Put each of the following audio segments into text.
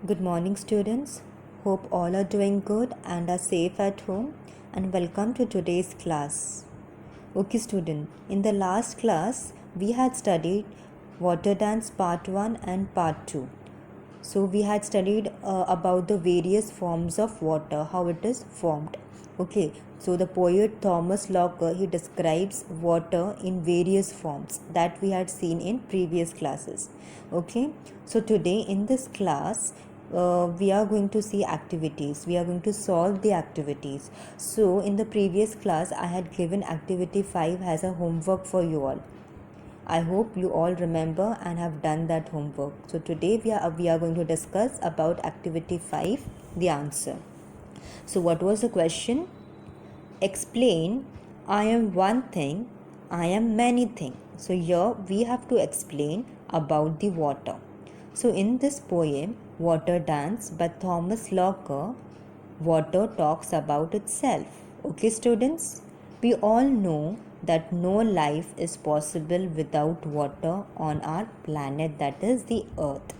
Good morning, students. Hope all are doing good and are safe at home. And welcome to today's class. Okay, student. In the last class, we had studied Waterdance Part 1 and Part 2. So we had studied about the various forms of water, how it is formed. Okay, so the poet Thomas Locker, he describes water in various forms that we had seen in previous classes. Okay, so today in this class we are going to see activities. We are going to solve the activities. So in the previous class I had given activity 5 as a homework for you all. I hope you all remember and have done that homework. So today we are going to discuss about activity 5, the answer. So what was the question? Explain, I am one thing, I am many things. So here we have to explain about the water. So in this poem, Waterdance by Thomas Locker, water talks about itself. Okay, students? We all know that no life is possible without water on our planet, that is the earth.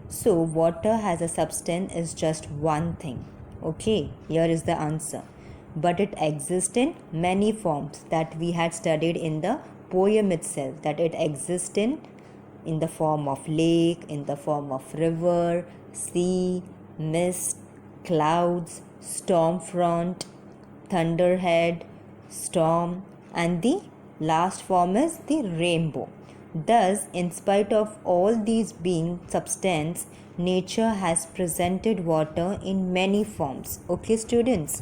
So water as a substance is just one thing. Okay, here is the answer. But it exists in many forms that we had studied in the poem itself, that it exists in the form of lake, in the form of river, sea, mist, clouds, storm front, thunderhead, storm, and the last form is the rainbow. Thus, in spite of all these being substance, nature has presented water in many forms. Okay, students?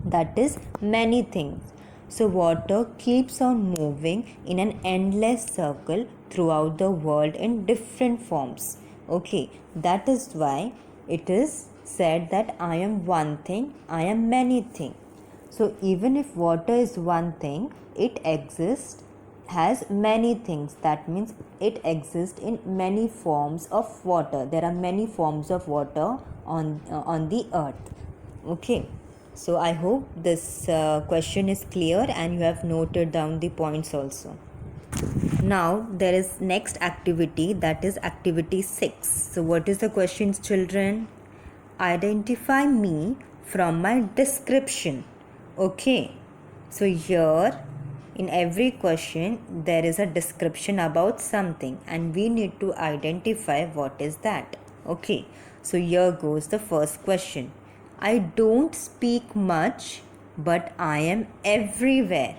That is many things. So water keeps on moving in an endless circle throughout the world in different forms. Okay, that is why it is said that I am one thing, I am many things. So even if water is one thing, it exists has many things. That means it exists in many forms of water. There are many forms of water on the earth. Okay. So I hope this question is clear and you have noted down the points also. Now there is next activity, that is activity 6. So what is the questions, children? Identify me from my description. Okay. So here in every question there is a description about something and we need to identify what is that. Okay. So here goes the first question. I don't speak much, but I am everywhere.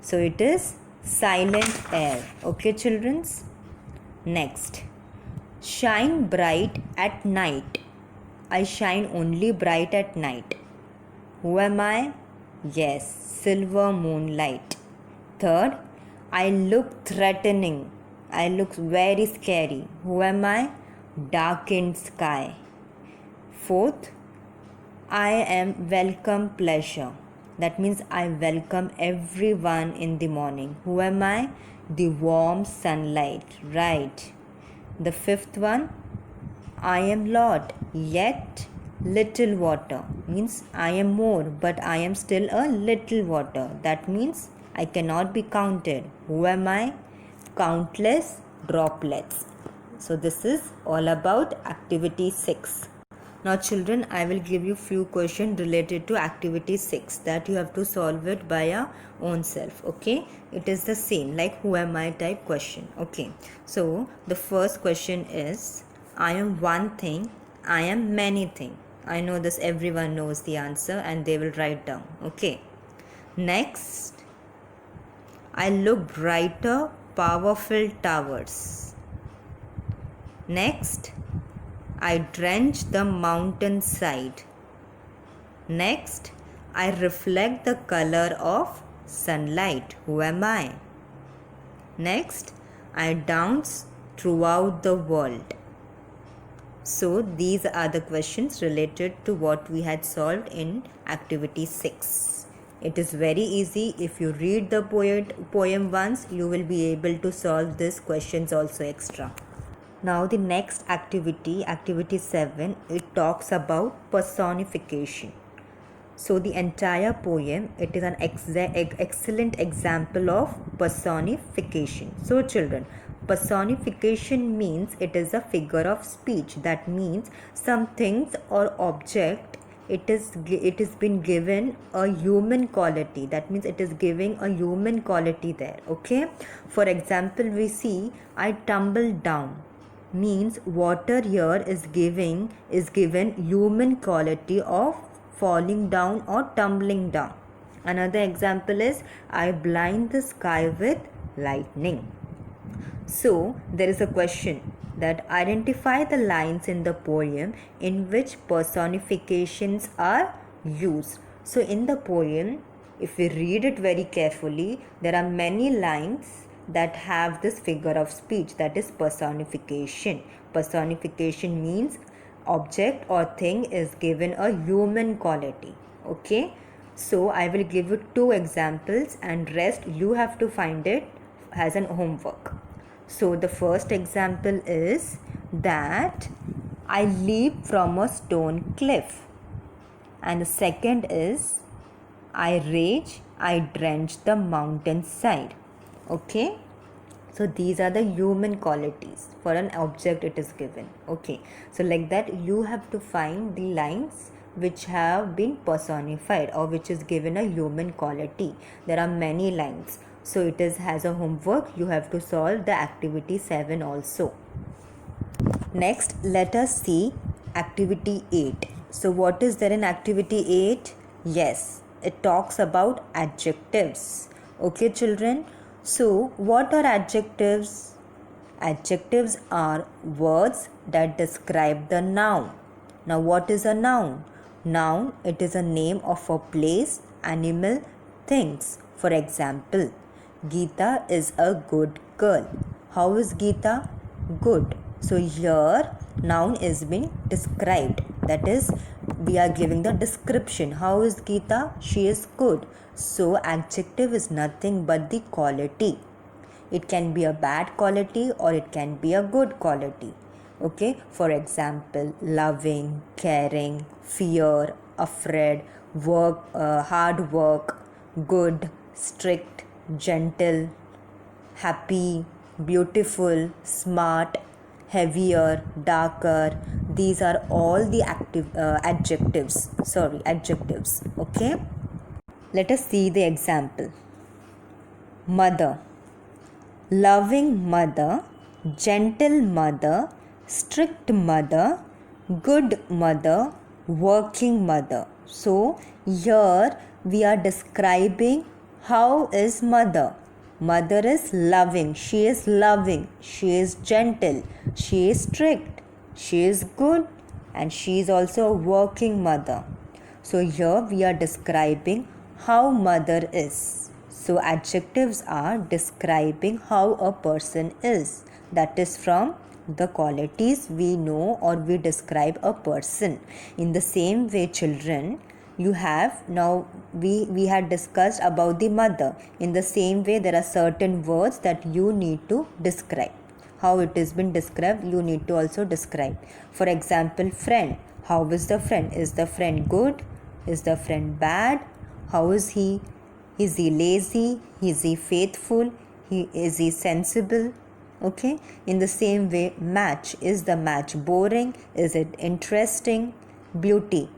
So it is silent air. Okay, children? Next. Shine bright at night. I shine only bright at night. Who am I? Yes, silver moonlight. Third, I look threatening. I look very scary. Who am I? Darkened sky. Fourth, I am welcome pleasure. That means I welcome everyone in the morning. Who am I? The warm sunlight. Right. The fifth one, I am Lord, yet little water. Means I am more, but I am still a little water. That means I cannot be counted. Who am I? Countless droplets. So this is all about activity 6. Now children, I will give you few questions related to activity 6 that you have to solve it by your own self. Okay, it is the same like who am I type question. Okay, so the first question is, I am one thing, I am many things. I know this, everyone knows the answer and they will write down. Okay, next, I look brighter, powerful towers. Next, I drench the mountainside. Next, I reflect the color of sunlight. Who am I? Next, I dance throughout the world. So these are the questions related to what we had solved in activity 6. It is very easy. If you read the poem once, you will be able to solve these questions also extra. Now the next activity, activity 7, it talks about personification. So the entire poem, it is an excellent example of personification. So children, Personification means it is a figure of speech. That means some things or object, it is been given a human quality. That means it is giving a human quality there. Okay, for example, we see I tumbled down, means water here is given human quality of falling down or tumbling down. Another example is I blind the sky with lightning. So, there is a question that identify the lines in the poem in which personifications are used. So, in the poem, if we read it very carefully, there are many lines that have this figure of speech, that is personification. Personification means object or thing is given a human quality. Okay, so I will give you 2 examples and rest you have to find it as an homework. So the first example is that I leap from a stone cliff, and the second is I rage, I drench the mountainside. Okay, so these are the human qualities for an object it is given. Okay, so like that you have to find the lines which have been personified or which is given a human quality. There are many lines, so it is as a homework you have to solve the activity 7 also. Next, let us see activity 8. So what is there in activity 8? Yes, it talks about adjectives. Okay children, so what are adjectives? Adjectives are words that describe the noun. Now what is a noun? Noun, it is a name of a place, animal, things. For example, Geeta is a good girl. How is Geeta? Good. So here noun is being described. That is, we are giving the description. How is Geeta? She is good. So adjective is nothing but the quality. It can be a bad quality or it can be a good quality. Okay, for example, loving, caring, fear, afraid, hard work, good, strict, gentle, happy, beautiful, smart, heavier, darker. These are all the adjectives. Okay, let us see the example. Mother, loving mother, gentle mother, strict mother, good mother, working mother. So here we are describing how is mother. Mother is loving, she is gentle, she is strict, she is good, and she is also a working mother. So here we are describing how mother is. So adjectives are describing how a person is. That is from the qualities we know or we describe a person. In the same way, children, you have now we had discussed about the mother. In the same way, there are certain words that you need to describe. How it has been described, you need to also describe. For example, friend. How is the friend? Is the friend good? Is the friend bad? How is he? Is he lazy? Is he faithful? Is he sensible? Okay. In the same way, match. Is the match boring? Is it interesting? Beauty.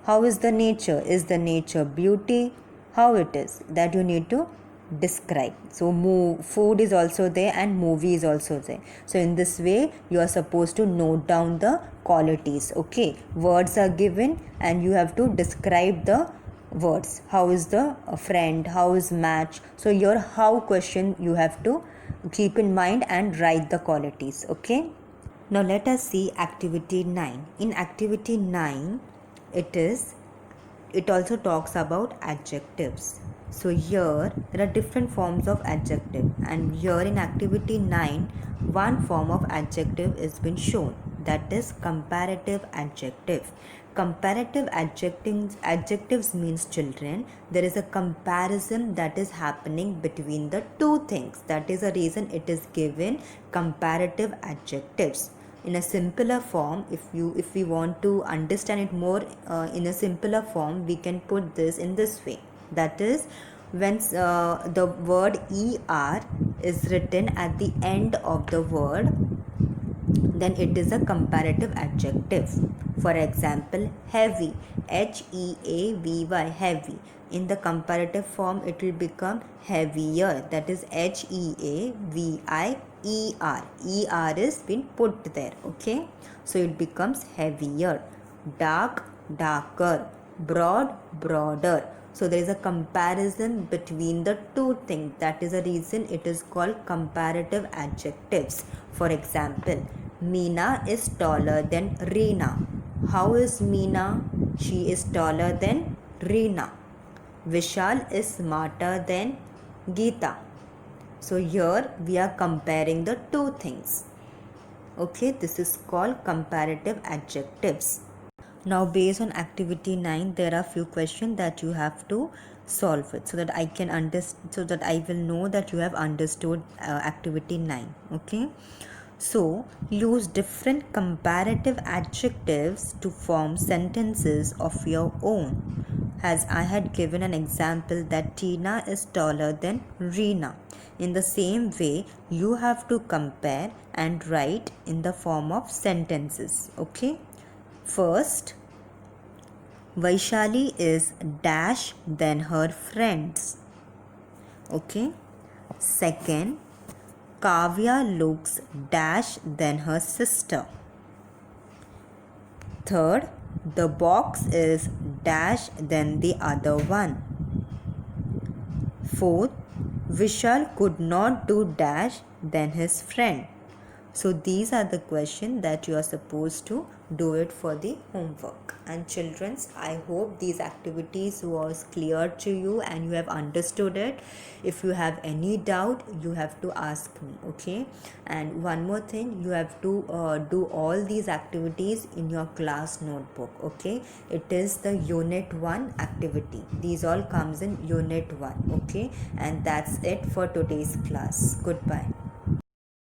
How is the nature? Is the nature beauty? How it is? That you need to describe. So food is also there and movie is also there. So in this way you are supposed to note down the qualities. Okay. Words are given and you have to describe the words. How is the friend? How is match? So your how question you have to keep in mind and write the qualities. Okay. Now let us see activity 9. In activity 9 it also talks about adjectives. So here there are different forms of adjective, and here in activity 9 one form of adjective is been shown, that is comparative adjective. Comparative adjectives means, children, there is a comparison that is happening between the two things. That is the reason it is given comparative adjectives. In a simpler form, if we want to understand it more in a simpler form, we can put this in this way. That is, when the word er is written at the end of the word, then it is a comparative adjective. For example, heavy, Heavy, heavy. In the comparative form, it will become heavier, that is Heavier. Er is been put there, okay? So it becomes heavier. Dark, darker. Broad, broader. So there is a comparison between the two things. That is the reason it is called comparative adjectives. For example, Meena is taller than Reena. How is Meena? She is taller than Reena. Vishal is smarter than Geeta. So here we are comparing the two things. Okay, this is called comparative adjectives. Now based on activity 9, there are few questions that you have to solve it so that I can so that I will know that you have understood activity 9. Okay, so use different comparative adjectives to form sentences of your own. As I had given an example that Tina is taller than Reena. In the same way, you have to compare and write in the form of sentences. Okay. First, Vaishali is dash than her friends. Okay. Second, Kavya looks dash than her sister. Third, the box is dash than the other one. Fourth, Vishal could not do dash than his friend. So these are the questions that you are supposed to do it for the homework. And childrens, I hope these activities was clear to you and you have understood it. If you have any doubt, you have to ask me, okay? And one more thing, you have to do all these activities in your class notebook, okay? It is the unit 1 activity. These all comes in unit 1, okay? And that's it for today's class. Goodbye.